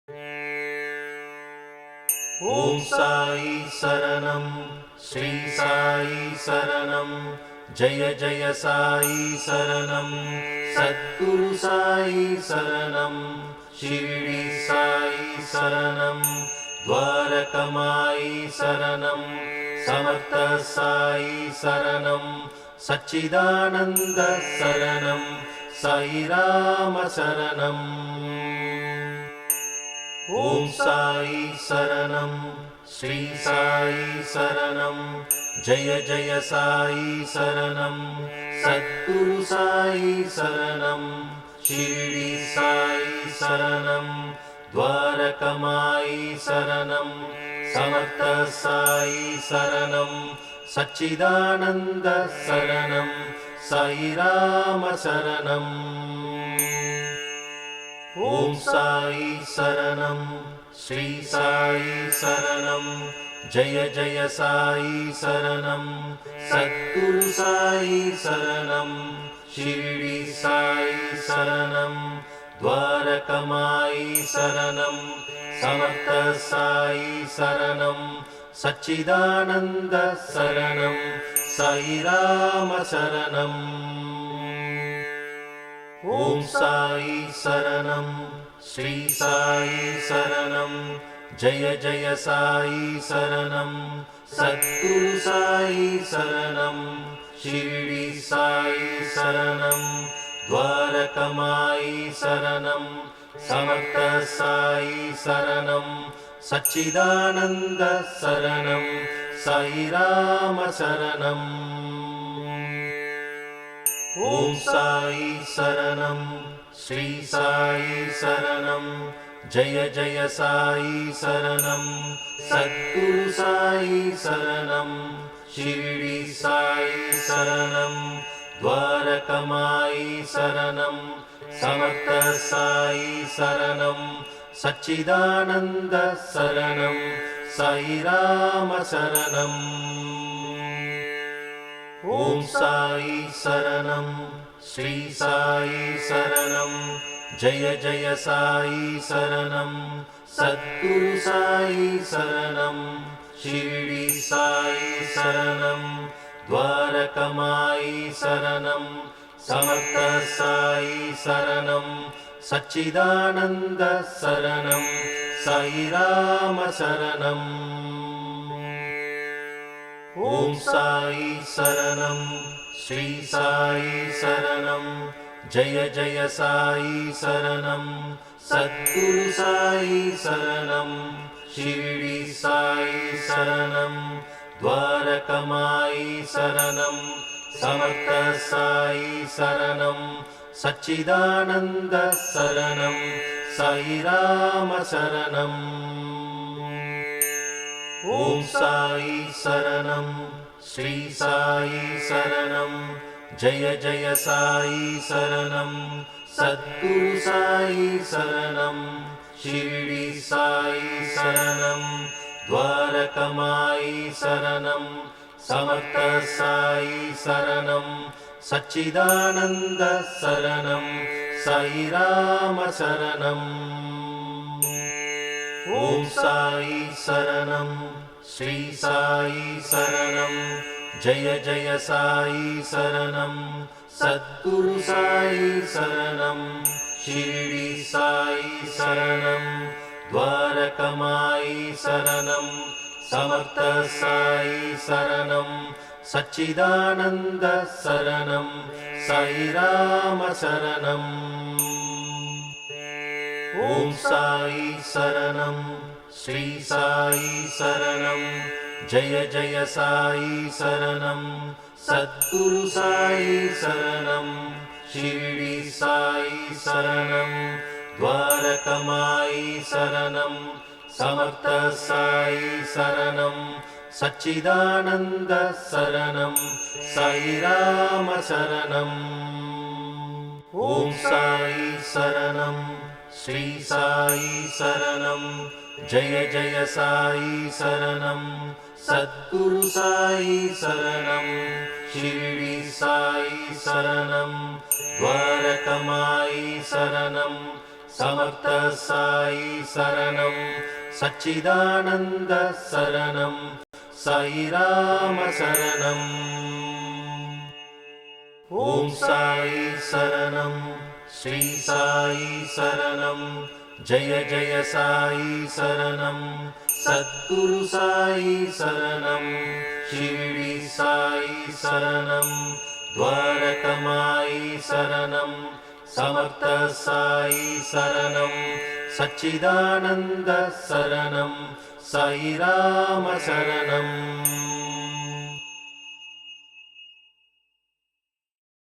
ॐ साई शरणं श्री साई शरणं जय जय साई शरणं सद्गुरु साई शरणं शिरडी साई शरणं द्वारकमाई शरणं समर्थ साई शरणं सच्चिदानंद शरणं साई राम शरणं ॐ साई शरणं श्री साई शरणं जय जय साई शरणं सद्गुरु साई शरणं शिरडी साई शरणं द्वारकमाई शरणं समर्थ साई शरणं सच्चिदानंद शरणं साई राम शरणं ॐ साई शरणं श्री साई शरणं जय जय साई शरणं सद्गुरु साई शरणं शिरडी साई शरणं द्वारकमाई शरणं समर्थ साई शरणं सच्चिदानंद शरणं साई राम शरणं ॐ साई शरणं श्री साई शरणं जय जय साई शरणं सद्गुरु साई शरणं शिरडी साई शरणं द्वारकमाई शरणं समर्थ साई शरणं सच्चिदानंद शरणं साई राम शरणं ॐ साई शरणं श्री साई शरणं जय जय साई शरणं सद्गुरु साई शरणं शिरडी साई शरणं द्वारकमाई शरणं समर्थ साई शरणं सच्चिदानंद शरणं साई राम शरणं ॐ साई शरणं श्री साई शरणं जय जय साई शरणं सद्गुरु साई शरणं शिरडी साई शरणं द्वारकमाई शरणं समर्थ साई शरणं सच्चिदानंद शरणं साई राम शरणं ॐ साई शरणं श्री साई शरणं जय जय साई शरणं सद्गुरु साई शरणं शिरडी साई शरणं द्वारकमाई शरणं समर्थ साई शरणं सच्चिदानंद शरणं साई राम शरणं ॐ साई शरणं श्री साई शरणं जय जय साई शरणं सद्गुरु साई शरणं शिरडी साई शरणं द्वारकमाई शरणं समर्थ साई शरणं सच्चिदानंद शरणं साई राम शरणं ॐ साई शरणं श्री साई शरणं जय जय साई शरणं सद्गुरु साई शरणं शिरडी साई शरणं द्वारकमाई शरणं समर्थ साई शरणं सच्चिदानंद शरणं साई राम शरणं ॐ साई शरणं श्री साई शरणं जय जय साई शरणं सद्गुरु साई शरणं शिरडी साई शरणं द्वारकमाई शरणं समर्थ साई शरणं सच्चिदानंद शरणं साई राम शरणं ॐ साई शरणं श्री साई शरणं जय जय साई शरणं सद्गुरु साई शरणं शिरडी साई शरणं द्वारकमाई शरणं समर्थ साई शरणं सच्चिदानन्द शरणं साई राम शरणम् ॐ साई शरणं श्री साई शरणं जय जय साई शरणं सद्गुरु साई शरणं शिरडी साई शरणं द्वारकमाई शरणं समर्थ साई शरणं सच्चिदानन्द शरणं साई राम शरणम्